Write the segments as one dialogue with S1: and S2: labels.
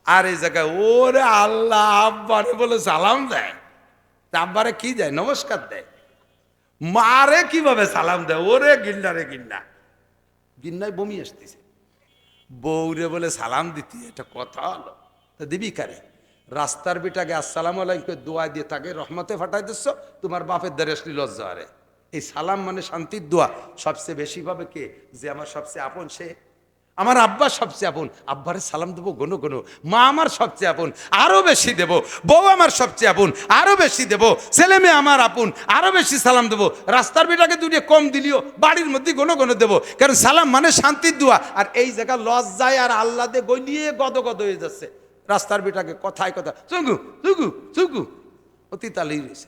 S1: আর এই জায়গায় ওরে আল্লাহ আব্বারে বলে সালাম দেয়, তা আব্বারে কি দেয়? নমস্কার দেয়। মারে কিভাবে সালাম দেয়? ওরে গিন্না রে গিন্না, গিন্নায় বমি আসতেছে, বউরে বলে সালাম দিতি, এটা কথা হলো? তা দিবি কারে? রাস্তার বিটাকে আসসালাম আলাইকুম দোয়া দিয়ে তাকে রহমতে ফাটাই দিচ্ছ, তোমার বাপের দ্বারে আসলি লজ্জা আরে। এই সালাম মানে শান্তির দোয়া। সবচেয়ে বেশি ভাবে কে? যে আমার সবচেয়ে আপন সে। আমার আব্বা সবচেয়ে আপন, আব্বারে সালাম দেবো গণ গণ। মা আমার সবচেয়ে আপন, আরো বেশি দেব। বউ আমার সবচেয়ে আপন, আরো বেশি দেব। ছেলে মেয়ে আমার আপন, আরো বেশি সালাম দেবো। রাস্তার বেটাকে দুটিয়ে কম দিলিও বাড়ির মধ্যে গণ গণ দেবো, কারণ সালাম মানে শান্তির দোয়া। আর এই জায়গা লজ্জায় আর আল্লাহ দিয়ে গলিয়ে গদ গদ হয়ে যাচ্ছে। রাস্তার বেটাকে কথায় কথা চুগু চুগু চুগু অতি তালি রয়েছে।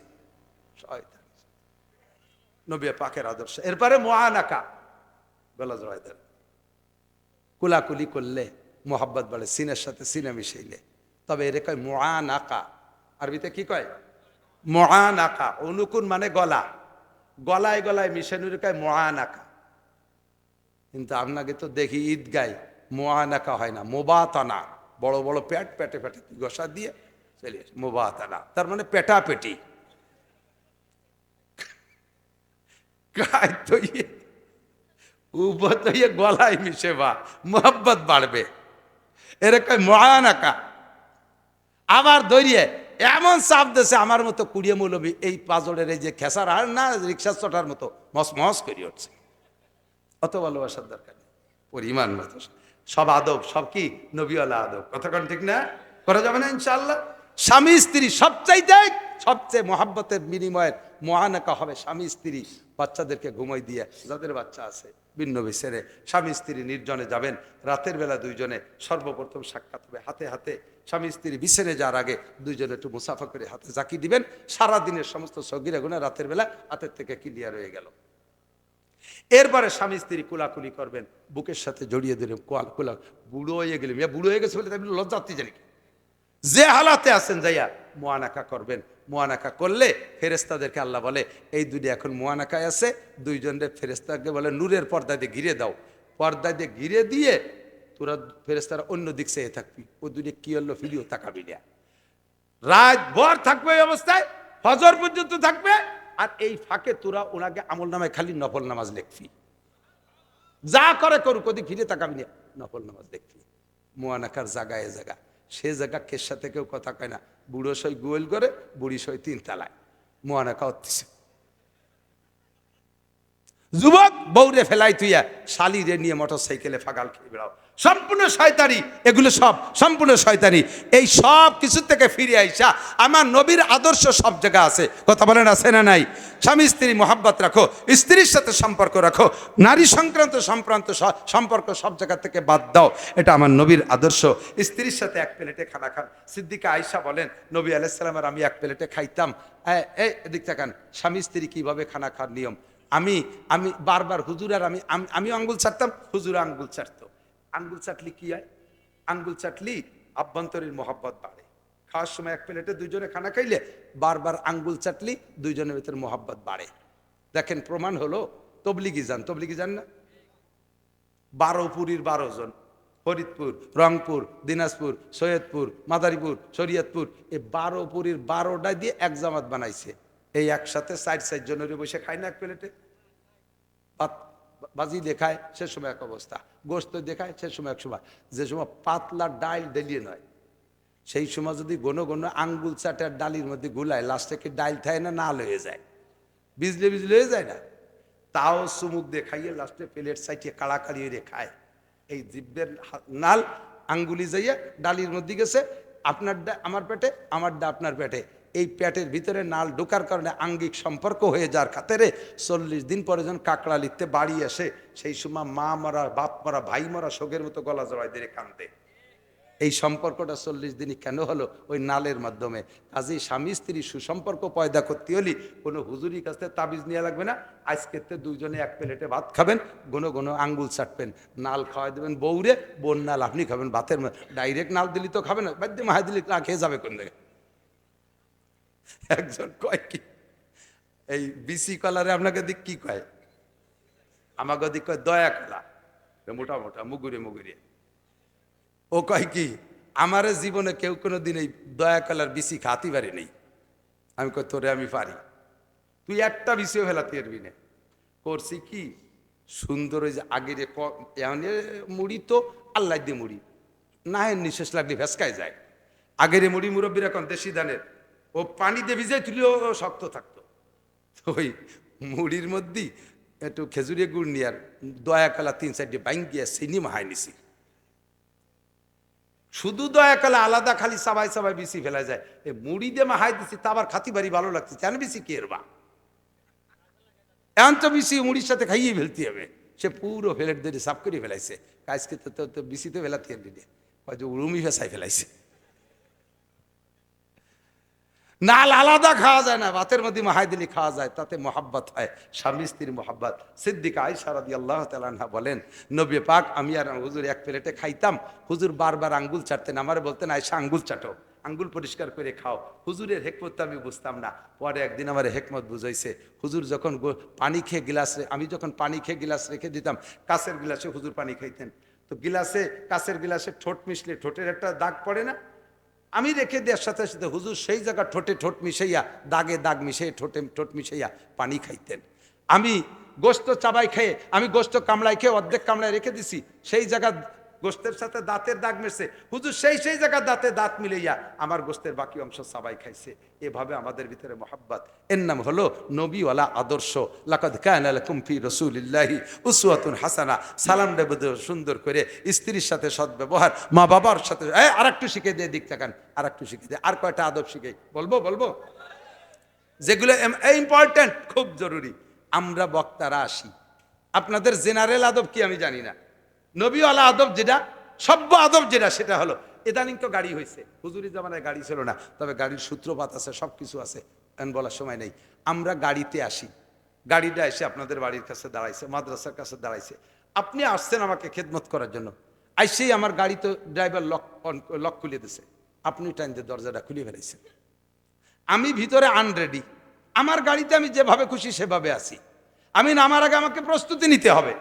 S1: নবী পাকের আদর্শ। এরপরে মুআনাকা, গলা জড়ায় দেন, কুলাকুলি করলে মোহাব্বত বাড়ে, সিনের সাথে সিনে মিশাইলে। তবে এর কয় মুআনাকা, আরবিতে কি কয়? মুআনাকা। অনুকুন মানে গলা, গলায় গলায় মিশানোর কয় মুআনাকা। কিন্তু আপনাকে তো দেখি ঈদগায় মুআনাকা হয় না, মুবাতানা। বড় বড় পেট, পেটে পেটে ঘষা দিয়ে চলে আসে, মুবাতানা তার মানে পেটা পেটি। গায়ে তৈয়ে উপতইয়ে গলায় মিশে বা মোহাব্বত বাড়বে, এরকম মুআনাকা। আবার ধরিয়ে এমন চাপ দেশে আমার মতো কুড়িয়ে মৌলবী এই পাজরের এই যে খেসার আর না রিক্সা চটার মতো মস মস করে উঠছে। অত ভালোবাসার দরকার নেই, পরিমাণ মতো সব আদব, সব কি নবীওয়ালা আদব। কতক্ষণ ঠিক না? করা যাবে না ইনশাআল্লাহ। স্বামী স্ত্রী সবচেয়ে মহাব্বতের বিনিময়ের মুআনাকা হবে স্বামী স্ত্রী। বাচ্চাদেরকে ঘুমাই দিয়ে, যাদের বাচ্চা আছে ভিন্ন বিছেরে স্বামী স্ত্রী নির্জনে যাবেন, রাতের বেলা দুইজনে সর্বপ্রথম সাক্ষাৎ হবে হাতে হাতে। স্বামী স্ত্রী বিছেরে যাওয়ার আগে দুইজনে একটু মুসাফা করে হাতে জাকি দিবেন। সারাদিনের সমস্ত সগিরা গুনাহ রাতের বেলা হাতের থেকে ক্লিয়ার হয়ে গেল। এরপরে স্বামী স্ত্রী কুলাকুলি করবেন, বুকের সাথে জড়িয়ে দিলেন। কুলা বুড়ো হয়ে গেলেন, বুড়ো হয়ে গেছে বলে তাই লজ্জাতি জানি, যে হালাতে আছেন যাইয়া মুআনাকা করবেন। মুআনাকা করলে ফেরেশতাদেরকে আল্লাহ বলে এই দুটি এখন মুআনাকায় আছে, দুইজনের ফেরেশতাকে বলে নূরের পর্দা দিয়ে ঘিরে দাও। পর্দা দিয়ে ঘিরে দিয়ে তোরা ফেরেশতারা অন্য দিক চেয়ে থাকবি, ও দুটি কি হলো ফিরিও তাকাবি না। রাত ভর থাকবে এই অবস্থায়, ফজর পর্যন্ত থাকবে। আর এই ফাঁকে তোরা ওনাকে আমল নামায় খালি নফল নামাজ লিখবি, যা করে করুক, ওদিক ফিরে তাকাবি না, নফল নামাজ দেখবি। মুআনাকার জায়গায় জায়গা, সে জায়গা কের সাথে কেউ কথা কয় না। বুড়ো সই গোয়েল করে, বুড়ি সই 3 তালায়। মুআনাকা হচ্ছে যুবক বউরে ফেলাই তুইয়া শালিরে নিয়ে মোটর সাইকেলে ফাগাল খেয়ে বেড়াও, সম্পূর্ণ শয়তানি। এগুলো সব সম্পূর্ণ শয়তানি। এই সব কিছু থেকে ফিরে আইসা আমার নবীর আদর্শ সব জায়গা আছে। কথা বলেন আছে না নাই? স্বামী স্ত্রী মোহাব্বত রাখো, স্ত্রীর সাথে সম্পর্ক রাখো, নারী সংক্রান্ত সম্পর্ক সব জায়গা থেকে বাদ দাও। এটা আমার নবীর আদর্শ। স্ত্রীর সাথে এক প্লেটে খানা খান। সিদ্দিকা আয়েশা বলেন নবী আলাইহিস সালামের আমি এক প্লেটে খাইতাম। এদিক তাকান, স্বামী স্ত্রী কিভাবে খানা খাওয়ার নিয়ম। আমি বারবার হুজুর আর আমি আঙ্গুল ছাড়তাম, হুজুর আঙ্গুল ছাড়তো। আঙ্গুল চাটলি কি হয়? আঙ্গুল চাটলি আভ্যন্তরীণ মোহাব্বত বাড়ে। খাওয়ার সময় এক প্লেটে দুইজনে খানা খাইলে বারবার আঙ্গুল চাটলি দুইজনের ভিতরে মোহাব্বত বাড়ে। দেখেন প্রমাণ হলো, তবলিগি যান না? 12 পুরীর 12 জন, ফরিদপুর, রংপুর, দিনাজপুর, সৈয়দপুর, মাদারীপুর, শরীয়তপুর, এই 12 পুরীর 12টা দিয়ে এক জামাত বানাইছে। এই একসাথে 4 জনের বসে খায় না এক প্লেটে। বাজি দেখায় সে সময় এক অবস্থা, গোস্ত দেখায় সে সময় এক সময়। যে সময় পাতলা ডাইল ডেলিয়ে নয়, সেই সময় যদি গণ আঙ্গুল চাটার ডালির মধ্যে গুলায়, লাস্টে কি ডাইল থাকে না, নাল হয়ে যায়, বিজলে হয়ে যায় না। তাও চুমুক দিয়ে খাইয়ে লাস্টে প্লেট সাইটিয়ে কাড়াকাড়ি হয়ে খায়। এই জিব্বের নাল আঙ্গুলি যাইয়া ডালির মধ্যে গেছে, আপনারটা আমার পেটে, আমারটা আপনার পেটে। এই পেটের ভিতরে নাল ঢোকার কারণে আঙ্গিক সম্পর্ক হয়ে যার খাতেরে 40 দিন পরে যখন কাকড়া লিখতে বাড়ি আসে, সেই সময় মা মরা, বাপ মরা, ভাই মরা শোকের মতো গলা জড়াই দিয়ে কান্দে। এই সম্পর্কটা 40 দিনই কেন হলো? ওই নালের মাধ্যমে। কাজেই স্বামী স্ত্রী সুসম্পর্ক পয়দা করতে হলে কোনো হুজুরির কাছে তাবিজ নেওয়া লাগবে না। আজকের দুইজনে এক প্লেটে ভাত খাবেন, ঘন আঙ্গুল চাটবেন, নাল খাওয়াই দেবেন বউরে, বোন নাল আপনি খাবেন ভাতের। ডাইরেক্ট নাল দিলি তো খাবে না, বাদ্যে মাহাই দিলি না খেয়ে যাবে কোন জায়গায়। একজন কয় কি, এই বিসি কলারে আপনাকে দিক কি কয়, আমাকে দিক কয় দয়া কলা, মোটা মোটা মুগুরে। ও কয় কি, আমারে জীবনে কেউ কোনো দিন এই দয়া কলার বিসি খাতি পারি নেই। আমি কই তোরে আমি পারি, তুই একটা বিসিও ফেলাতে পারবি না। করছি কি সুন্দর ওই যে আগের মুড়ি তো আল্লাহ দিয়ে মুড়ি না হয় নিঃশ্বাস লাগলে ভেসকায় যায়। আগের মুড়ি মুরব্বীর এখন দেশি ধানের ও পানি দিয়ে ভিজে তুলেও শক্ত থাকতো। তো ওই মুড়ির মধ্যেই একটু খেজুরি গুড় নিয়ে আর দয়া কালা 3-4টি বাইং গিয়ে চিনি মাহাই নিছি। শুধু দয়া কালা আলাদা খালি সবাই সবাই বিসি ফেলা যায়, এ মুড়ি দিয়ে মাহাই দিছি তা আবার খাতি বাড়ি ভালো লাগছে, কেন বিসি কি এরবা এমন তো বিসি মুড়ির সাথে খাইয়ে ফেলতে হবে। সে পুরো ফেলেট দিয়ে সাফ করে ফেলাইছে, কাজকে তো বিসিতে ফেলাতে হবে, উরুমি ফেসাই ফেলাইছে। নাল আলাদা খাওয়া যায় না, ভাতের মধ্যে মাহাই দিলে খাওয়া যায়, তাতে মোহাব্বত হয়, স্বামী স্ত্রীর মোহাব্বত। সিদ্দিকা আয়েশা রাদিয়াল্লাহু তাআলা আনহা বলেন, নবী পাক আমি আর হুজুর এক প্লেটে খাইতাম, হুজুর বারবার আঙ্গুল চাটতেন, আমারে বলতেন আয়েশা আঙ্গুল চাটো, আঙ্গুল পরিষ্কার করে খাও। হুজুরের হেকমত আমি বুঝতাম না, পরে একদিন আমার হেকমত বুঝাইছে। হুজুর যখন পানি খেয়ে গিলাসে, আমি যখন পানি খেয়ে গিলাস রেখে দিতাম, কাঁচের গিলাসে হুজুর পানি খাইতেন, তো গিলাসে কাঁচের গিলাসে ঠোঁট মিশলে ঠোঁটের একটা দাগ পড়ে না, আমি রেখে দেওয়ার সাথে সাথে হুজুর সেই জায়গা ঠোঁটে ঠোঁট মিশাইয়া দাগে দাগ মিশিয়ে ঠোঁটে ঠোঁট মিশাইয়া পানি খাইতেন। আমি গোস্ত চাবাই খেয়ে, আমি গোস্ত কামড়াই খেয়ে অর্ধেক কামড়ায় রেখে দিছি, সেই জায়গা গোস্তের সাথে দাঁতের দাগ মেশে হুজুর সেই জায়গা দাঁতে দাঁত মিলাইয়া আমার গোস্তের বাকি অংশ চাবাই খাইছে। এভাবে আমাদের ভিতরে মোহাব্বত, এর নাম হলো নবীওয়ালা আদর্শ। লাকাদ কানা লাকুম ফি রাসূলিল্লাহি উসওয়াতুন হাসানা। সালাম দেব সুন্দর করে, স্ত্রীর সাথে সদ্ব্যবহার, মা বাবার সাথে। আর একটু শিখে দিয়ে দিক থাকান, আর একটু শিখে দিয়ে, আর কয়টা আদব শিখে বলবো যেগুলো ইম্পর্টেন্ট, খুব জরুরি। আমরা বক্তারা আসি, আপনাদের জেনারেল আদব কি আমি জানি না, নবীওয়ালা আদব যেটা, সভ্য আদব যেটা, সেটা হলো, ইদানিং তো গাড়ি হয়েছে, হুজুরি জামানায় গাড়ি ছিল না, তবে গাড়ির সূত্রপাত আছে, সব কিছু আছে, এখন বলার সময় নেই। আমরা গাড়িতে আসি, গাড়িটা এসে আপনাদের বাড়ির কাছে দাঁড়াইছে, মাদ্রাসার কাছে দাঁড়াইছে, আপনি আসছেন আমাকে খেদমত করার জন্য, আইসেই আমার গাড়ি তো ড্রাইভার লক খুলে দিছে, আপনি টাইম দিয়ে দরজাটা খুলে ফেলাইছেন, আমি ভিতরে আনরেডি, আমার গাড়িতে আমি যেভাবে খুশি সেভাবে আসি, আমি নামার আগে আমাকে প্রস্তুতি নিতে হবে।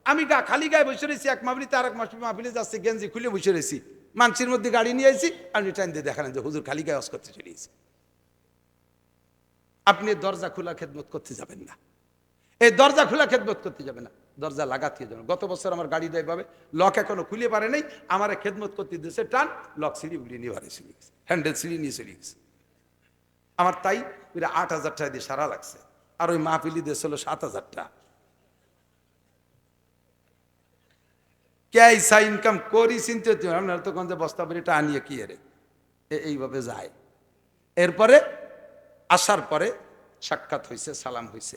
S1: আমি খালি গায়ে বসে রয়েছি, এক মাহফিলিতে আর এক মাহফিলে যাচ্ছে, গেঞ্জি খুলে বসে রয়েছি, মানুষের মধ্যে গাড়ি নিয়ে আসি, আপনি টাইম দিয়ে দেখালেন যে হুজুর খালি গায়ে অস করতে চলিয়েছি। আপনি দরজা খোলা খেদমত করতে যাবেন না, এই দরজা খোলা খেদমত করতে যাবে না, দরজা লাগাতে যাবেন। গত বছর আমার গাড়ি ড্রাইভারে লক এখনো খুলে পারে নাই, আমার খেদমত করতে দিয়েছে টান, লক সিঁড়ি উড়িয়ে নিয়ে বাড়ি চলে গেছে, হ্যান্ডেল সিঁড়ি নিয়ে চলে গেছে। আমার তাই 8,000 টাকা দিয়ে সারা লাগছে, আর ওই মাহফিলি দিয়েছিল 7,000 টাকা। ক্যাইসা ইনকাম করি চিনতে হচ্ছে, আপনার তখন যে বস্তা বেরিটা আনিয়ে কি এরে এইভাবে যায়। এরপরে আসার পরে সাক্ষাৎ হয়েছে, সালাম হয়েছে,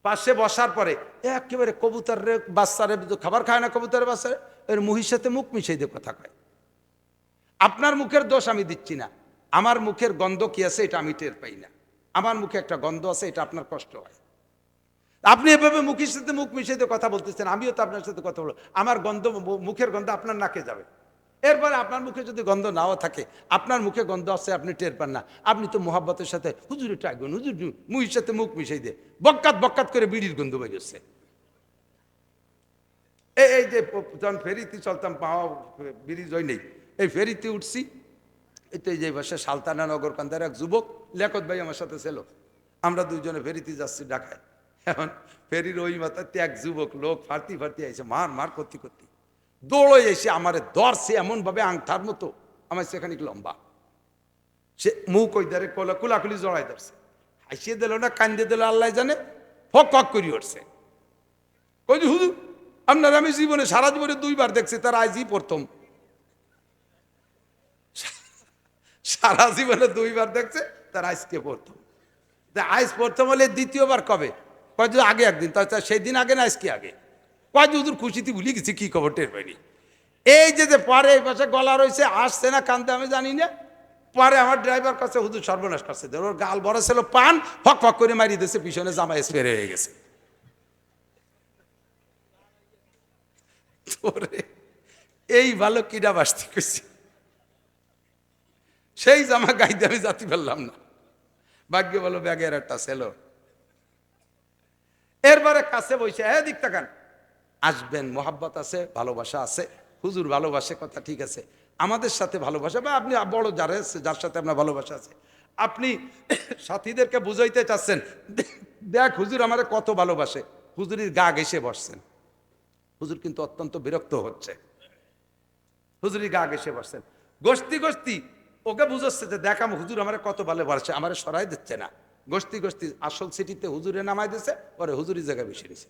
S1: পাশে বসার পরে একেবারে কবুতরের বাচ্চারে খাবার খায় না, কবুতরের বাচ্চারে এর মুহির সাথে মুখ মিশাই দিয়ে কথা কয়। আপনার মুখের দোষ আমি দিচ্ছি না, আমার মুখের গন্ধ কি আছে এটা আমি টের পাই না, আমার মুখে একটা গন্ধ আছে, এটা আপনার কষ্ট হয়। আপনি এভাবে মুখের সাথে মুখ মিশিয়ে কথা বলতেছেন, আমিও তো আপনার সাথে কথা বলবো, আমার গন্ধ, মুখের গন্ধ আপনার নাকে যাবে। এরপরে আপনার মুখে যদি গন্ধ নাও থাকে, আপনার মুখে গন্ধ আছে আপনি টের পান না, আপনি তো মোহাব্বতের সাথে হুজুরে টাইগুন, হুজুর মুহির সাথে মুখ মিশাই দিয়ে বক্কাত করে বিড়ির গন্ধ বেরোচ্ছে। এই যে যখন ফেরিতে চলতাম, পাওয়া ব্রিজ হয় নেই, এই ফেরিতে উঠছি, এই তো এই যে বসে সালতানা নগর কান্দার এক যুবক লেখত ভাই আমার সাথে ছিল, আমরা দুইজনে ফেরিতে যাচ্ছি ঢাকায়। এখন ফেরির ওই মাথাতে এক যুবক লোক ফার্তি আইসে, মার করতে দৌড়ে এসে আমারে ধরছে এমন ভাবে, আংঠার মতো, আমার সেখানে লম্বা, সে মুখ ওই ধারে কুলাকুলি জড়াই ধরছে, হাসিয়ে দিল না কান্দে দিল আল্লাহ জানে, ফক করি উঠছে। কই যে হুজুর আপনার আমি জীবনে সারা জীবনে 2বার দেখছি, তার আজই প্রথম, সারা জীবনে 2বার দেখছে, তার আজকে প্রথম। আজ প্রথম হলে দ্বিতীয়বার কবে? কয় যে আগে একদিন, তাই সেই দিন আগে না আজকে আগে। কয় যে হুজুর খুশিতে ভুলে গেছি, কি খবর টের পাইনি। এই যে পরে এই পাশে গলা রয়েছে, আসছে না কান্দে আমি জানি না, পরে আমার ড্রাইভার কাছে হুজুর সর্বনাশ করছে, ওর গাল বড় ছিল পান, ফক করে মারি দিয়েছে, পিছনে জামা স্প্রে হয়ে গেছে। এই ভালো কিডা বাসতে করছি, সেই জামা গাইতে আমি জাতি পারলাম না, ভাগ্য বলো ব্যাগের একটা ছিল। এরপরে কাছে বসে, হ্যাঁ দিক তাকান, আসবেন, মোহাব্বত আছে, ভালোবাসা আছে, হুজুর ভালোবাসে, কথা ঠিক আছে, আমাদের সাথে ভালোবাসা, বা আপনি বড় যারা যার সাথে আপনার ভালোবাসা আছে, আপনি সাথীদেরকে বুঝাইতে চাচ্ছেন, দেখ হুজুর আমারে কত ভালোবাসে, হুজুরির গা ঘেঁষে বসছেন, হুজুর কিন্তু অত্যন্ত বিরক্ত হচ্ছে, হুজুরির গা ঘেঁষে বসছেন, গোষ্ঠী গোষ্ঠী ওকে বুঝাচ্ছে যে দেখ হুজুর আমারে কত ভালোবাসে, আমারে সরাই দিচ্ছে না, গোষ্ঠী গোষ্ঠী আসল সিটিতে হুজুরে নামাই দিচ্ছে, পরে হুজুরি জায়গায় বসে নিছে।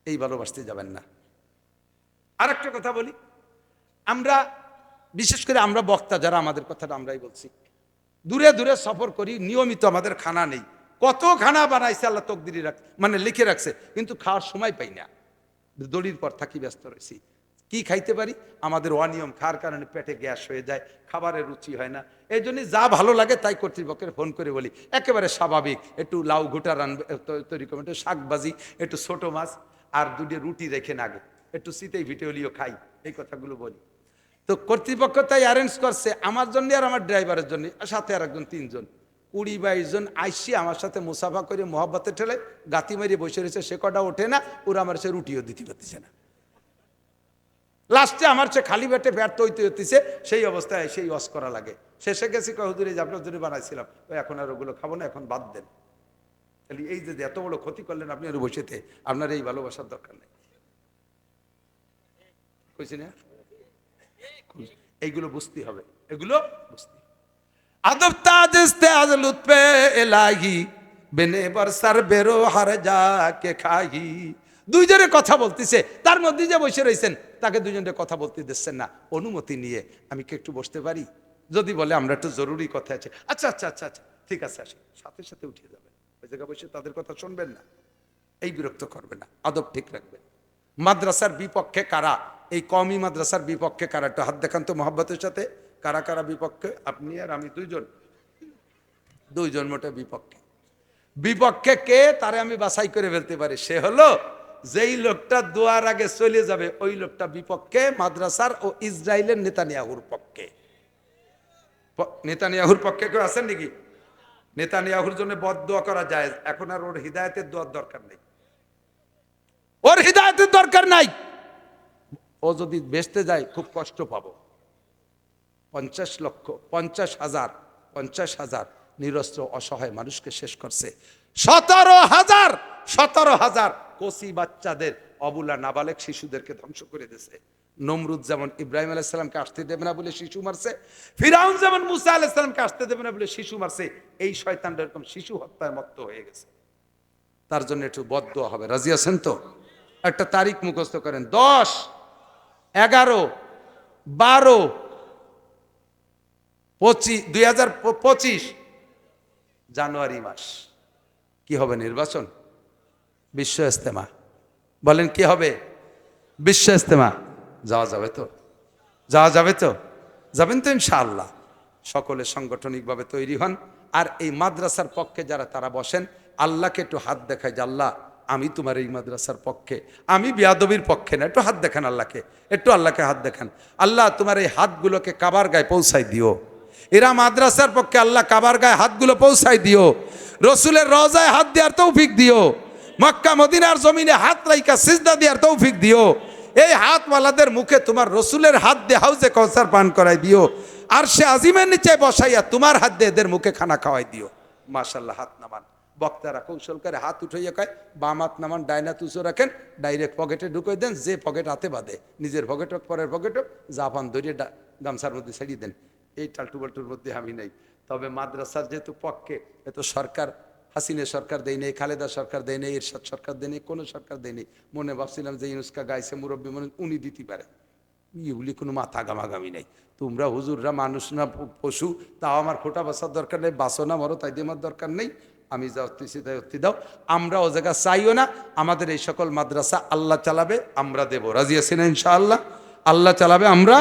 S1: এই ভালোবাসতে যাবেন না। আরেকটা কথা বলি, আমরা বিশেষ করে আমরা বক্তা যারা, আমাদের কথাটা আমরাই বলছি, দূরে দূরে সফর করি, নিয়মিত আমাদের খানা নেই, কত খানা বানাইছে আল্লাহ তকদিরি মানে লিখে রাখছে, কিন্তু খাওয়ার সময় পাই না, দড়ির পর থাকি ব্যস্ত রয়েছি। কি খাইতে পারি, আমাদের অনিয়ম, খাওয়ার কারণে পেটে গ্যাস হয়ে যায়, খাবারের রুচি হয় না। এই জন্যই যা ভালো লাগে তাই কর্তৃপক্ষের ফোন করে বলি, একেবারে স্বাভাবিক, একটু লাউ ঘুটা তৈরি করবেন, একটু শাক ভাজি, একটু ছোট মাছ আর দুটো রুটি রেখে নাগে, একটু শীতেই ভিটেওলিও খাই, এই কথাগুলো বলি। তো কর্তৃপক্ষ তাই অ্যারেঞ্জ করছে আমার জন্য আর আমার ড্রাইভারের জন্য, সাথে আর একজন, 3 জন, 20-22 জন আইসি আমার সাথে মুসাফা করে মহব্বতে ঠেলে গাতি মেরিয়ে বসে রয়েছে, সে কটা ওঠে না, ওরা আমার সে রুটিও দিতে পারতেছে না। লাস্টে আমার সে খালি পেটে ব্যর্থ হইতে হইতেছে, সেই অবস্থায় সেই ওয়াজ করা লাগে। শেষে গেছি হুজুর এই যে আপনার জন্য বানাইছিলাম, এখন আর ওগুলো খাবো না, এখন বাদ দেন। তাহলে এই যে এত বড় ক্ষতি করলেন আপনি আর বসেতে, আপনার এই ভালোবাসার দরকার নেই, কইছি না? এইগুলো বুঝতে হবে, এগুলো বুঝতে। আদব তাজ ইস্তেআজ লুৎফে ইলাহি বেনে বরসার বেরো হার যা কে খাহি। দুইজনে কথা বলতেছে, তার মধ্যে যে বসে রয়েছেন তাকে দুইজনে কথা বলতে দিচ্ছেন না, অনুমতি নিয়ে আমি কি একটু বসতে পারি? যদি বলে আমরা একটু জরুরি কথা আছে, আচ্ছা আচ্ছা আচ্ছা আচ্ছা ঠিক আছে, আসি, সাথে সাথে উঠে যাবেন, ওই জায়গায় বসে তাদের কথা শুনবেন না, এই বিরক্ত করবে না, আদব ঠিক রাখবেন। মাদ্রাসার বিপক্ষে কারা, এই কওমি মাদ্রাসার বিপক্ষে কারা, একটু হাত দেখান তো মহব্বতের সাথে, কারা কারা বিপক্ষে? আপনি আর আমি দুইজন মোটে বিপক্ষে। বিপক্ষে কে, তারে আমি বাছাই করে ফেলতে পারি, সে হলো যেই লোকটা দোয়ার আগে চলে যাবে, ওই লোকটা বিপক্ষে মাদ্রাসার ও ইসরায়েলের নেতানিয়াহুর পক্ষে। নেতানিয়াহুর পক্ষে কেউ আছেন নাকি? নেতানিয়াহুর জন্য বদদোয়া করা যায়, এখন আর ওর হিদায়াতের দোয়ার দরকার নেই, ওর হিদায়াতের দরকার নাই। ও যদি বেচতে যায় খুব কষ্ট পাবো। 50,000 নিরস্ত্র অসহায় মানুষকে শেষ করছে। 17,000 কচি বাচ্চাদের, অবুলা নাবালেক শিশুদেরকে ধ্বংস করে দিয়েছে। নমরুদ যেমন ইব্রাহিম আলাইহিস সালামকে আসতে দেবে না বলে শিশু মারছে, ফিরাউন যেমন মুসা আলাইহিস সালামকে আসতে দেবে না বলে শিশু মারছে, এই শয়তানটা এরকম শিশু হত্যায় মত্ত হয়ে গেছে। তার জন্য একটু বদদোয়া হবে, রাজি আছেন তো? একটা তারিখ মুখস্থ করেন, 10, 11, 12, 2025 জানুয়ারি মাস কি হবে? নির্বাচন, বিশ্ব ইজতেমা। বলেন কি হবে? বিশ্ব ইজতেমা। যাওয়া যাবে তো? যাওয়া যাবে তো? যাবেন তো ইনশাআল্লাহ। সকলে সাংগঠনিকভাবে তৈরি হন, আর এই মাদ্রাসার পক্ষে যারা তারা বসেন, আল্লাহকে একটু হাত দেখায় যে আল্লাহ আমি তোমার এই মাদ্রাসার পক্ষে, আমি বিয়াদবির পক্ষে না, একটু হাত দেখান আল্লাহকে, একটু আল্লাহকে হাত দেখান। আল্লাহ তোমার এই হাতগুলোকে কাবার গায়ে পৌঁছাই দিও, এরা মাদ্রাসার পক্ষে, আল্লাহ কাবার গায়ে হাতগুলো পৌঁছাই দিও, রসুলের রওজায় হাত দেওয়ার তৌফিক দিও, মক্কা মদিনার জমিনে হাত রাইকা সিজদা দেওয়ার তৌফিক দিও, এই হাতওয়ালাদের মুখে তোমার রসুলের হাত দিয়ে হাউজে কাউসার পান করাই দিও, আর সে আজিমের নিচে বসাইয়া তোমার হাত দিয়ে এদের মুখে খানা খাওয়াই দিও। মাশাআল্লাহ। হাত নামান, বক্তারা কৌশল করে হাত উঠাইয়া কয় বাম হাত নামান, ডাইন হাত উঁচু রাখেন, ডাইরেক্ট পকেটে ঢুকিয়ে দেন, যে পকেট হাতে বাঁধে, নিজের পকেট হোক পরের পকেট হোক, জাপান ধরিয়ে গামছার মধ্যে ছাড়িয়ে দেন। এই টালটুবালটুর মধ্যে আমি নাই। তবে মাদ্রাসার যেহেতু পক্ষে, এত সরকার, হাসিনা সরকার দেয় নেই, খালেদা সরকার দেয় নেই, এরশাদ সরকার দেয় নেই, কোনো সরকার দেয় নেই। মনে ভাবছিলাম যে ইউনুসকা গাইছে মুরব্বী, মনে উনি দিতে পারে, ইউলি কোনো মাথা গামাগামি নেই। তোমরা হুজুররা মানুষ না পশু, তাও আমার খোটা বাসার দরকার নেই, বাসো না মরো, তাই দিয়ে আমার দরকার নেই, আমি যা অত্তিছি তাই অত্তি দাও। আমরা ও জায়গা চাইও না। আমাদের এই সকল মাদ্রাসা আল্লাহ চালাবে, আমরা দেব, রাজি আছি না ইনশাআল্লাহ? আল্লাহ চালাবে, আমরা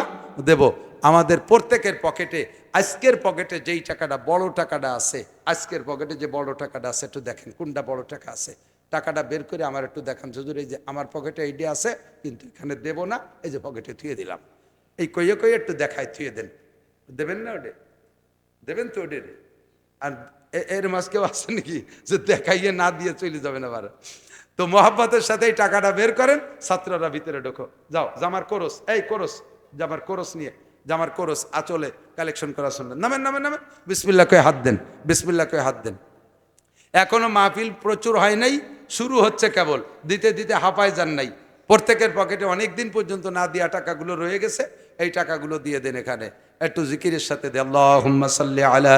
S1: দেব। আমাদের প্রত্যেকের পকেটে, আজকের পকেটে যেই টাকাটা, বড় টাকাটা আছে, আজকের পকেটে যে বড় টাকাটা আছে, একটু দেখেন কোনটা বড় টাকা আছে, টাকাটা বের করে আমার একটু দেখান, হুজুর এই যে আমার পকেটে এইটা আছে, কিন্তু এখানে দেব না, এই যে পকেটে থুয়ে দিলাম, এই কইয়ে কইয়ে একটু দেখায় থুয়ে দেন। দেবেন না? ওটা দেবেন তো? ওটা আর এর মাঝ কেউ আছে নাকি যে দেখাইয়ে না দিয়ে চলে যাবেন আবার? তো মহাব্বতের সাথে এই টাকাটা বের করেন, ছাত্ররা ভিতরে ঢোকো, যাও জামার করস, এই করস, জামার কোরস নিয়ে, জামার কোরস আঁচলে কালেকশন করা শুনবেন, নামেন নামেন নামেন, বিসমিল্লাহ কয়ে হাত দেন, বিসমিল্লাহ কয়ে হাত দেন। এখনো মাহফিল প্রচুর হয় নাই, শুরু হচ্ছে কেবল, দিতে দিতে হাঁপায় যান নাই। প্রত্যেকের পকেটে অনেক দিন পর্যন্ত না দেওয়া টাকাগুলো রয়ে গেছে, এই টাকাগুলো দিয়ে দেন এখানে, একটু জিকিরের সাথে দে আল্লাহুম্মা সাল্লি আলা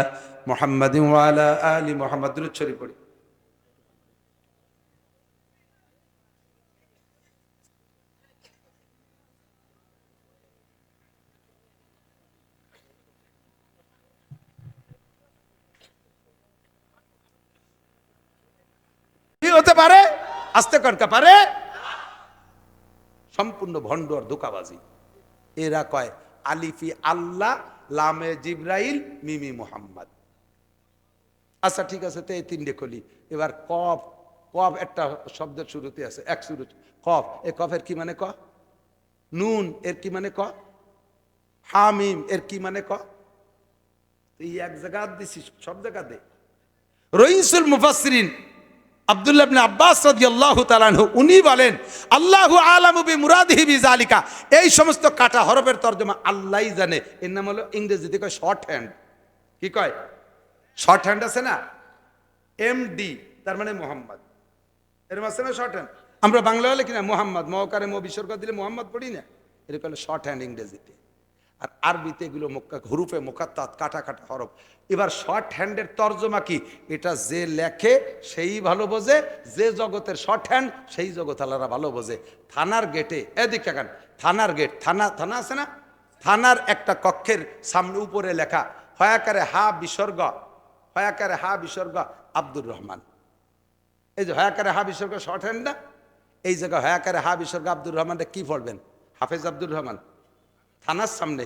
S1: মুহাম্মাদিন ওয়া আলা আলি মুহাম্মাদ, দুরূদ শরীফ পড়ি। কি হতে পারে? আস্তে কনকা পারে, সম্পূর্ণ ভণ্ড আর ধোঁকাবাজি। এরা কয় আলিফি আল্লাহ, লামে জিব্রাইল, মিমি মুহাম্মদ। আচ্ছা ঠিক আছে, তো এই তিনটে কলি। এবার কফ, কফ একটা শব্দের শুরুতে আছে, এক শুরু কফ, এ কফের কি মানে ক? নুন এর কি মানে ক? হামিম এর কি মানে ক? এই এক জায়গা দিছি, সব জায়গা দে। রইসুল মুফাসসিরিন আব্দুল্লাহ ইবনে আব্বাস রাদিয়াল্লাহু তাআলা আনহু উনি বলেন আল্লাহু আলামু বিমুরাদিহি বিযালিকা, এই সমস্ত কাটা হরফের তরজমা আল্লাহই জানে। এর নাম হলো ইংরেজিতে কয় শর্ট হ্যান্ড। কি কয়? শর্ট হ্যান্ড আছে না, এমডি, তার মানে মোহাম্মদ, এরকম আছে না শর্ট হ্যান্ড। আমরা বাংলা হলে কিনা মোহাম্মদ, মহকারে ম বিসর্গ দিলে মোহাম্মদ পড়ি না, এরকম হলো শর্ট হ্যান্ড ইংরেজিতে। আর আরবিতে এগুলো হুরুফে মুকাত্তাত, কাটা কাটা হরফ। এবার শর্ট হ্যান্ডের তর্জমা কি? এটা যে লেখে সেই ভালো বোঝে, যে জগতের শর্ট হ্যান্ড সেই জগৎ আলারা ভালো বোঝে। থানার গেটে এদিকে কেন, থানার গেট, থানা থানা আছে না, থানার একটা কক্ষের সামনে উপরে লেখা হয়াকারে হা বিসর্গ, হয়াকারে হা বিসর্গ আব্দুর রহমান। এই যে হয়াকারে হা বিসর্গ শর্ট হ্যান্ড না, এই জায়গায় হয়াকারে হা বিসর্গ আব্দুর রহমানটা কি পড়বেন? হাফেজ আব্দুর রহমান। থানার সামনে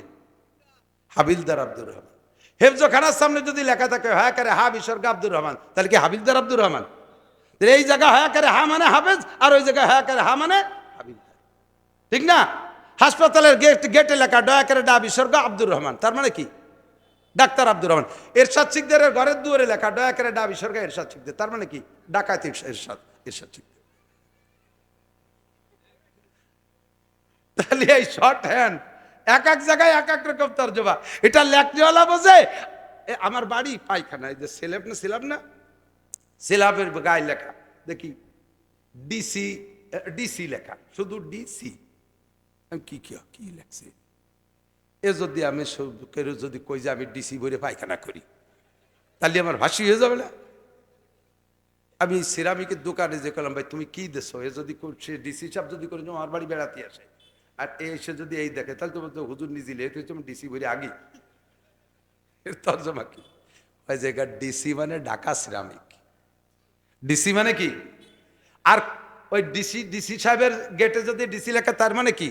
S1: হাবিলদার আব্দুর রহমান। হেফজখানার সামনে যদি লেখা থাকে হয়াকারে হা বিসর্গ আব্দুর রহমান, তাহলে কি হাবিলদার আব্দুর রহমান? এই জায়গা হয়াকারে হা মানে হাফেজ, আর ওই জায়গায় হয়াকারে হা মানে হাবিলদার, ঠিক না? হাসপাতালের গেটে লেখা দয়াকারে ডা বিসর্গ আব্দুর রহমান, তার মানে কি? ডাক্তার আব্দুর রহমান। এরশাদ শিকদারের ঘরের দুয়ারে লেখা দয়াকারে ডা বিসর্গ এরশাদ শিকদার, তার মানে কি? ডাকাত এরশাদ, এরশাদ শিকদার। তাহলে এই শর্ট হ্যান্ড এক এক জায়গায় এক এক রকম তর্জমা। এটা লেখনেওয়ালা বোঝে, আমার বাড়ি পায়খানা, এই যে সেলাব না, সেলাব না, সেলাবের গায়ে লেখা দেখি ডিসি, ডিসি লেখা, শুধু ডিসি। কি কি কি লেখছে? এ যদি আমি কেউ যদি কই যে আমি ডিসি ভরে পায়খানা করি, তাহলে আমার ভাসি হয়ে যাবে না? আমি সিরামিকের দোকানে যে করলাম, ভাই তুমি কি দেছো, এ যদি সে ডিসি সাহেব যদি করে আমার বাড়ি বেড়াতে আসে আর এসে যদি এই দেখে, তাহলে তোমার তো হুজুর নিজে লেট হয়েছে, ডিসি বলে আগে। এর তর্জমা কি? ওই জায়গা ডিসি মানে ঢাকা সিরামিক, ডিসি মানে কি? আর ওই ডিসি, ডিসি সাহেবের গেটে যদি ডিসি লেখা, তার মানে কি?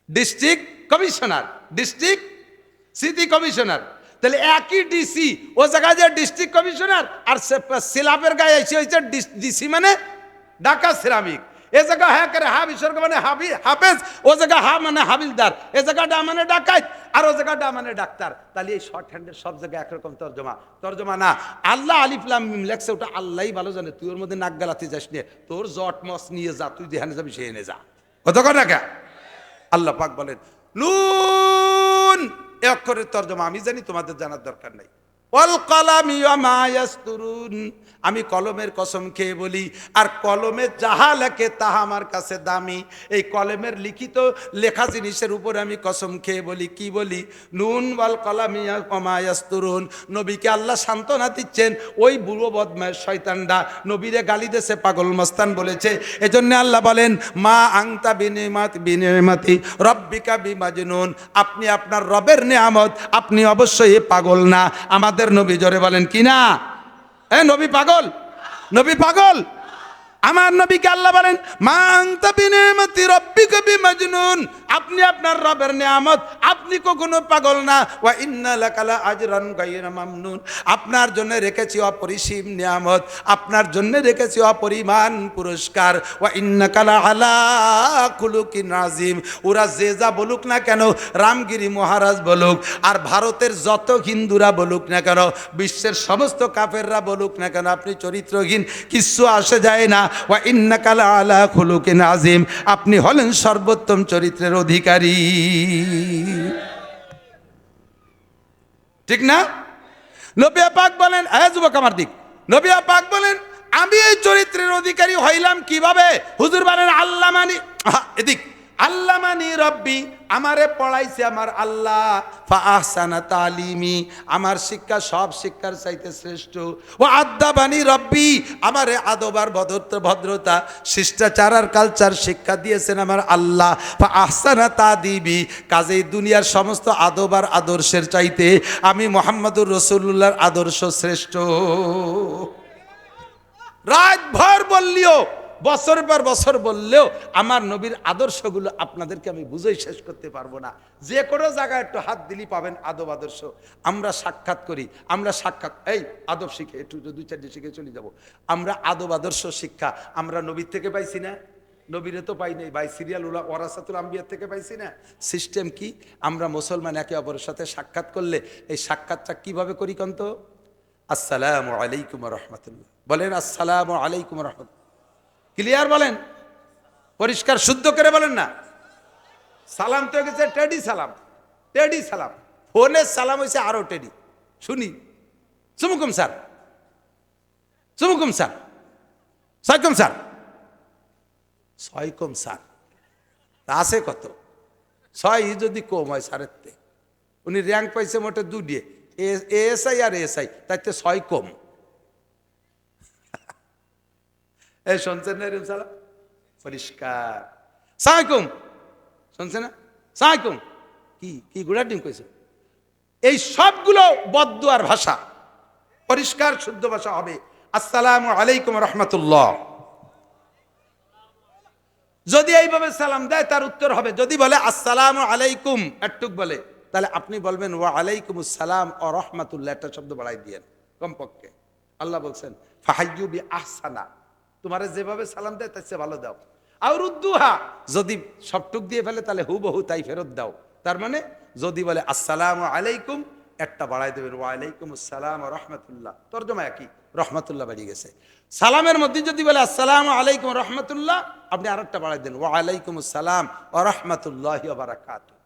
S1: District commissioner, district city commissioner. তাহলে একই ডিসি, ও জায়গায় যে ডিস্ট্রিক্ট কমিশনার, আর সিলাপের গায়ে এসে হয়েছে ডিসি মানে ঢাকা সিরামিক। এ জায়গা হ্যাঁ করে হা বিসর্গ মানে হাফেজ, ও জায়গা হা মানে হাবিলদার, এ জায়গা ডা মানে ডাকাত, আর ও জায়গা ডা মানে ডাক্তার। তাহলে এই শর্ট হ্যান্ডের সব জায়গায় একরকম তর্জমা, তর্জমা না। আল্লাহ আলিফ লাম মিম লেখছে, ওটা আল্লাহই ভালো জানে। তুই ওর মধ্যে নাক গালাতে যাস নিয়ে, তোর জট মস নিয়ে যা, তুই যেখানে যাবি সেখানে যা। কত কথা কে? আল্লাহ পাক বলেন নুন, এ অক্ষরের তর্জমা আমি জানি, তোমাদের জানার দরকার নাই। ওয়াল কলামি ওয়া মা ইয়াসতুরুন, আমি কলমের কসম খেয়ে বলি, আর কলমে যাহা লেখে তাহা আমার কাছে দামি। এই কলমের লিখিত লেখা জিনিসের উপর আমি কসম খেয়ে বলি। কি বলি? নুন ওয়াল কলামি ওয়া মা ইয়াসতুরুন। নবীকে আল্লাহ সান্ত্বনা দিচ্ছেন, ওই বুড়ো বদমায়েশ শয়তানরা নবীরে গালি দেশে পাগল মস্তান বলেছে। এজন্য আল্লাহ বলেন মা আংতা বিনিমাতি রব্বিকা বিমাজনুন, আপনি আপনার রবের নেয়ামত আপনি অবশ্যই পাগল না। আমাদের নবী জোরে বলেন কি না? নবী পাগল? নবী পাগল? আমার নবীকে আল্লাহ বলেন মা আনতা বিনিমাতি রাব্বিকা বিমাজনুন, আপনি আপনার রবের নিয়ামত আপনি কখনো পাগল না। ওয়া ইন্না লাকালা আজরান গায়রা মামনুন, আপনার জন্য রেখেছি অপরিসীম নিয়ামত, আপনার জন্য রেখেছি অপরিমাণ পুরস্কার। ওয়া ইন্নাকা লাআলা খুলুকিন আযীম, ওরা যে যা বলুক না কেন, রামগিরি মহারাজ বলুক আর ভারতের যত হিন্দুরা বলুক না কেন, বিশ্বের সমস্ত কাফেররা বলুক না কেন, আপনি চরিত্রহীন, কিচ্ছু আসে যায় না। ওয়া ইন্নাকা লাআলা খুলুকিন আযীম, আপনি হলেন সর্বোত্তম চরিত্রের অধিকারী। ঠিক না? নবী পাক বলেন, হ্যাঁ যুবক আমার দিক, নবী পাক বলেন আমি এই চরিত্রের অধিকারী হইলাম কিভাবে? হুজুর বলেন আল্লামানি, এদিক আল্লামানি রব্বি, আমারে পড়াইছে আমার আল্লাহ, ফা আহসানা তালিমি, আমার শিক্ষা সব শিক্ষার চাইতে শ্রেষ্ঠ, ও আদ্দাবানি রব্বি, আমারে আদব আর ভদ্রতা শিষ্টাচার আর কালচার শিক্ষা দিয়েছেন আমার আল্লাহ, ফা আহসানা তাদিবি, কাজেই দুনিয়ার সমস্ত আদব আর আদর্শের চাইতে আমি মুহাম্মদুর রাসূলুল্লাহর আদর্শ শ্রেষ্ঠ। রাত ভর বললেও, বছর পর বছর বললেও আমার নবীর আদর্শগুলো আপনাদেরকে আমি বুঝেই শেষ করতে পারবো না। যে কোনো জায়গায় একটু হাত দিলি পাবেন আদব আদর্শ। আমরা সাক্ষাৎ করি, আমরা সাক্ষাৎ এই আদব শিখে একটু 2-4 শিখে চলে যাব। আমরা আদব আদর্শ শিক্ষা আমরা নবীর থেকে পাইছি না? নবীরে তো পাই নাই ভাই, সিরিয়াল ওয়ারাসাতুল আম্বিয়া থেকে পাইছি না? সিস্টেম কি? আমরা মুসলমান একে অপরের সাথে সাক্ষাৎ করলে এই সাক্ষাৎটা কিভাবে করি কন্ত? আসসালামু আলাইকুম রহমতুল্লাহ বলেন, আসসালামু আলাইকুম রহমতুল্লাহ। ক্লিয়ার বলেন, পরিষ্কার শুদ্ধ করে বলেন না। সালাম তো গেছে টেডি সালাম, টেডি সালাম। ফোনের সালাম হয়েছে আরো টেডি। শুনি, সুমুকুম স্যার, সুমুকুম স্যার, সাইকুম স্যার, ছয়কুম স্যার। আছে কত? 6 যদি কম হয় স্যারের তে। উনি র্যাঙ্ক পাইছে মোটে 2 দিয়ে, এএসআই আর এএসআই, তাইতে 6 কম। এই শুনছেন না এরকম সালাম? পরিষ্কার সালামালাইকুম, শুনছে না? সালামালাইকুম কি কি গুড়ার ডিম কইছে? এই সবগুলো বদদুয়ার ভাষা, পরিষ্কার শুদ্ধ ভাষা হবে আসসালামু আলাইকুম রহমতুল্লাহ। যদি এইভাবে সালাম দেয় তার উত্তর হবে, যদি বলে আসসালামু আলাইকুম একটুক বলে, তাহলে আপনি বলবেন ওয়া আলাইকুম আসসালাম ও রহমাতুল্লাহ, একটা শব্দ বাড়াই দিয়েন কমপক্ষে। আল্লাহ বলছেন ফাহাইয়ু বি আহসানা, তোমারে যেভাবে সালাম দেয় তার চেয়ে ভালো দাও। আর উদ্দুহা, যদি সবটুক দিয়ে ফেলে তাহলে হুবহু তাই ফেরত দাও। তার মানে যদি বলে আসসালামু আলাইকুম, একটা বাড়াই দেবেন ওয়া আলাইকুম আসসালাম ওয়া রাহমাতুল্লাহ, তরজমা একই, রহমাতুল্লাহ বাড়িয়ে গেছে। সালামের মধ্যে যদি বলে আসসালামু আলাইকুম রাহমাতুল্লাহ, আপনি আরেকটা বাড়াই দেন ওয়া আলাইকুম আসসালাম ওয়া রাহমাতুল্লাহি ওয়া বারাকাতুহু।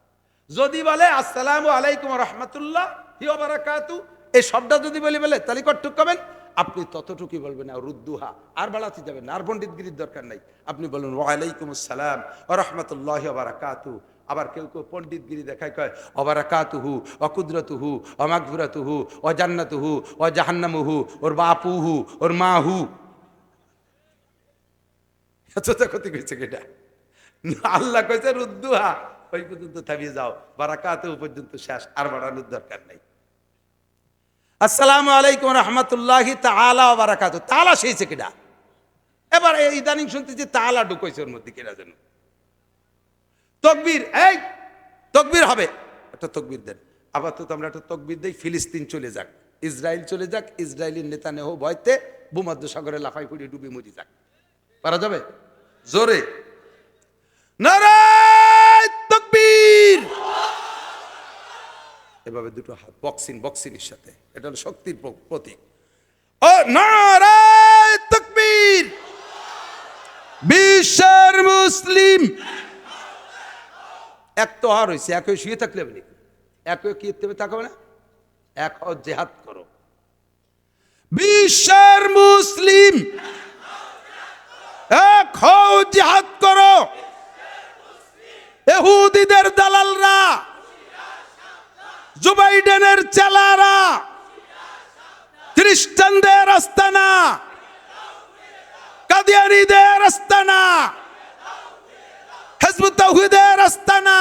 S1: যদি বলে আসসালামু আলাইকুম ওয়া রাহমাতুল্লাহি ওয়া বারাকাতুহু, এই শব্দটা যদি বলে তাহলে কতটুক কবেন? আপনি ততটুকুই বলবেন, আর রুদ্দুহা, আর বাড়াতে যাবেন না, আর পণ্ডিতগিরির দরকার নাই। আপনি বলুন ওয়া আলাইকুম আসসালাম ওয়া রাহমাতুল্লাহি ওয়া বারাকাতুহু। আবার কেউ কেউ পণ্ডিতগিরি দেখায়, কয় ওয়া বারাকাতুহু ওয়া কুদরতুহু ওয়া মাগফিরাতুহু ওয়া জান্নাতুহু ওয়া জাহান্নামুহু ওর বাপুহু ওর মাহু। এতটা ক্ষতি কইছে কেটা? আল্লাহ কইছে রুদ্দুহা, ওই পর্যন্ত থামিয়ে যাও, বারাকাতুহু পর্যন্ত শেষ, আর বাড়ানোর দরকার নাই। আসসালামু আলাইকুম রহমতুল্লাহি তাআলা ওয়া বারাকাতুহু, তাআলা সেইছে কিনা? এবার ইদানিং শুনতেছি তাআলা ঢুকাইছে ওর মধ্যে কিনা যেন। তাকবীর, এই তাকবীর হবে, একটা তাকবীর দেন। আপাতত আমরা একটা তাকবীর দেই, ফিলিস্তিন চলে যাক, ইসরায়েল চলে যাক, ইসরায়েলের নেতানেহু ভয়তে ভূমধ্য সাগরে লাফাই পড়ে ডুবে মরি যাক। পারা যাবে? জোরে নারায়ে তাকবীর। এভাবে দুটো হাত বক্সিংয়ের সাথে, এটা হলো শক্তির প্রতীক। ও নারায়ে তাকবীর। বিশ্বের মুসলিম এক তো আর হয়েছে, একই শুয়ে থাকলে বলি, একই কি থাকবে না, এক জেহাদ করো। বিশ্বের মুসলিম এক হও, জিহাদ করো। ইহুদিদের দালালরা, জো বাইডেনের চেলারা, খ্রিস্টানদের আস্তানা, কাদিয়ানীদের আস্তানা, হিজবুত তাওহীদের আস্তানা,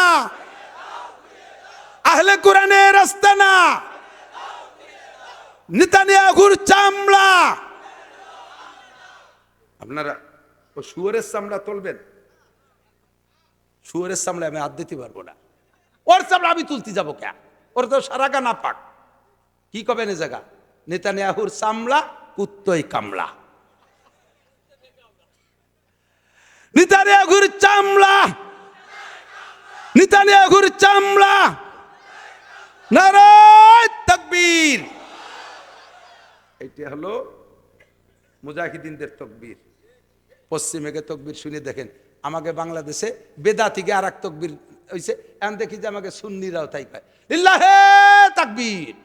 S1: আহলে কোরআনের আস্তানা, নেতানিয়াহুর চামড়া। আপনারা ও শুয়োরের চামড়া তুলবেন? শুয়োরের চামড়া আমি হাত দিতে পারবো না, ওর চামড়া আমি তুলতে যাবো কে? ওর তো সারা গা না পাক। কি কবেন এ জায়গা? নেতানিয়াহুর চামড়া কুত্তই কামলা। নেতানিয়াহুর চামড়া, নেতানিয়াহুর চামড়া। নারায়ে তাকবীর। এইটা হলো মুজাহিদিনদের তাকবীর। পশ্চিমেকে তাকবীর শুনে দেখেন, আমাকে বাংলাদেশে বেদাতিকে আর এক তাকবীর হইছে। এখন দেখি যে আমাকে সুন্নিরাও তাই কয়, লিল্লাহে তাকবীর,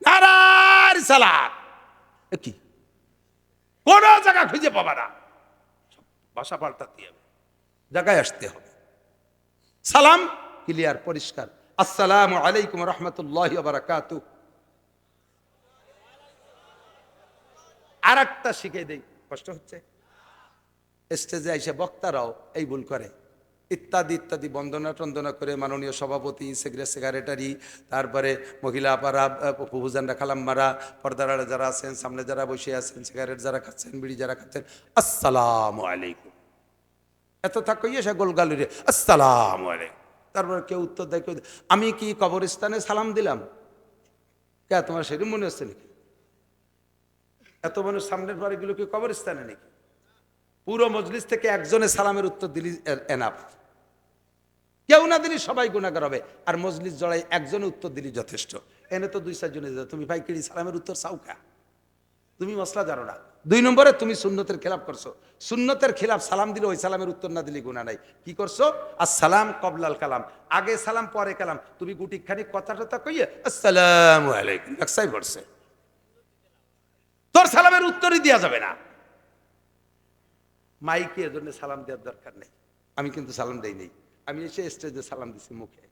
S1: নারার সালাত। কি কোন জায়গা খুঁজে পাবা না, ভাষা পাল্টাতে হবে, জায়গায় আসতে হবে। সালাম ক্লিয়ার, পরিষ্কার, আসসালামু আলাইকুম রহমতুল্লাহি ওয়া বারাকাতুহু। আর একটা শিখে দেই, কষ্ট হচ্ছে। স্টেজে এসে বক্তারাও এই ভুল করে, ইত্যাদি ইত্যাদি বন্দনা টন্দনা করে মাননীয় সভাপতি, সেক্রেটারি, তারপরে মহিলা পাড়া হুজানরা, খালাম্মারা, পর্দার আড়ে যারা আছেন, সামনে যারা বসে আছেন, সিগারেট যারা খাচ্ছেন, বিড়ি যারা খাচ্ছেন, আসসালামু আলাইকুম, এত থাক ইয়ে সে গোলগালুরে আসসালামু আলাইকুম। তারপরে কেউ উত্তর দেয়, কেউ আমি কি কবরস্থানে সালাম দিলাম? কে তোমার সেরকম মনে হচ্ছে নাকি? এত মানুষ সামনের বাড়িগুলো কি কবরস্থানে নাকি? পুরো মজলিস থেকে একজনে সালামের উত্তর দিলি এনাফ, কেউ না দিলি সবাই গুনাহগার হবে। আর মজলিস জড়াই একজনে উত্তর দিলি যথেষ্ট। এনে তো 2-4 জনে, তুমি ভাই কিড়ি সালামের উত্তর চাউকা, তুমি মশলা জানো না। 2 নম্বরে তুমি সুন্নতের খেলাফ করছো। সুন্নতের খেলাফ সালাম দিলে ওই সালামের উত্তর না দিলে গুনাহ নাই। কি করছো? আসসালাম কবলাল কালাম, আগে সালাম পরে কালাম। তুমি গুটিখানি কথা টথা কইয়ে আসসালামু আলাইকুম একসাই পড়ছে, তোর সালামের উত্তরই দেওয়া যাবে না। মাইকে এজন্য সালাম দেওয়ার দরকার নেই। আমি কিন্তু সালাম দেই নেই, আমি এসে স্টেজে সালাম দিছি মুখে।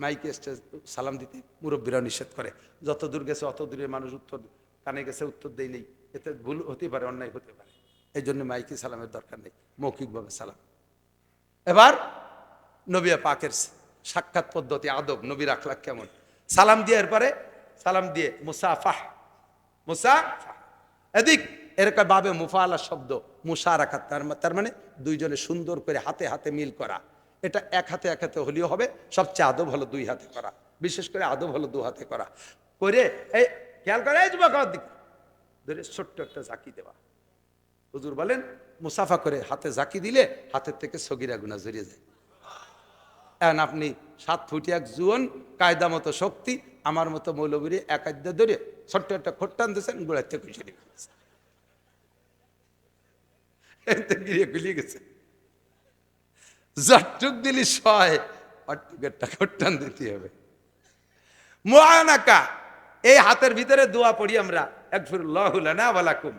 S1: মাইকে স্টেজ সালাম দিতে মুরব্বীরা নিষেধ করে, যত দূর গেছে অত দূরের মানুষ উত্তর কানে গেছে উত্তর দেই নেই, এতে ভুল হতে পারে, অন্যায় হতে পারে। এই জন্য মাইকে সালামের দরকার নেই, মৌখিকভাবে সালাম। এবার নবী পাকের সাক্ষাৎ পদ্ধতি, আদব, নবীর আখলাক কেমন। সালাম দিয়ে এরপরে সালাম দিয়ে মুসাফাহ, মুসাফাহ এদিক এরকম ভাবে মুফাআলা শব্দ, মুশারাকাত, তার মানে দুইজনে সুন্দর করে হাতে হাতে মিল করা। এটা এক হাতে হলেও হবে, সবচেয়ে আদব হলো 2 হাতে করা, বিশেষ করে আদব হলো 2 হাতে করা। করে এই খেয়াল করে এই যুবক দিক ধরে ছোট্ট একটা ঝাঁকি দেওয়া। হুজুর বলেন মুসাফা করে হাতে ঝাঁকি দিলে হাতের থেকে সগীরা গুনাহ জড়িয়ে যায়। এখন আপনি 7 ফুট এক জুয়ন, কায়দা মতো শক্তি, আমার মতো মৌলবীরে এক আদ্যা ধরে ছোট্ট একটা খোট্টান দিয়েছেন, গোড়াতে খুশি গেছে, গুলিয়ে গেছে। যতটুক দিলি সয়, অটুকেরটা খোট্টান দিতে হবে। মুআনাকা, এই হাতের ভিতরে দোয়া পড়ি আমরা, আগফিরুল্লাহু লানা ওয়া লাকুম,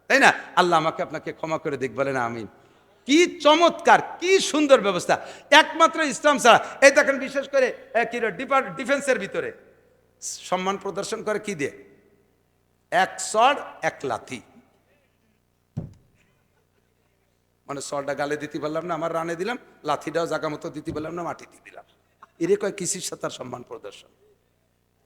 S1: তাই না? আল্লাহ আমাকে আপনাকে ক্ষমা করে দিক, বলেন আমিন। কি চমৎকার, কি সুন্দর ব্যবস্থা, একমাত্র ইসলাম ছাড়া। এই দেখেন বিশেষ করে কি ডিফেন্সের ভিতরে সম্মান প্রদর্শন করে কি দিয়ে? 1 শট 1 লাথি। মানে শটটা গালে দিতে পারলাম না, আমার রানে দিলাম, লাথিটাও জায়গা মতো দিতে পারলাম না, মাটি দিয়ে দিলাম। এরে কয় কিসির সাথে সম্মান প্রদর্শন।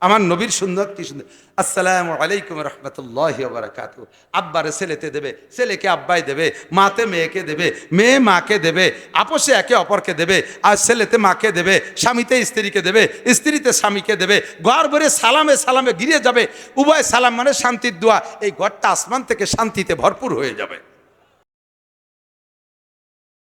S1: আমার নবীর সুন্দর, কি সুন্দর, আসসালামু আলাইকুম রহমতুল্লাহি ওয়া বারাকাতুহু। আব্বারে ছেলেতে দেবে, ছেলেকে আব্বাই দেবে, মাতে মেয়েকে দেবে, মেয়ে মাকে দেবে, আপোষে একে অপরকে দেবে, আর ছেলেতে মাকে দেবে, স্বামীতে স্ত্রীকে দেবে, স্ত্রীতে স্বামীকে দেবে। ঘর ভরে সালামে সালামে ঘিরে যাবে। উভয় সালাম মানে শান্তির দোয়া। এই ঘরটা আসমান থেকে শান্তিতে ভরপুর হয়ে যাবে।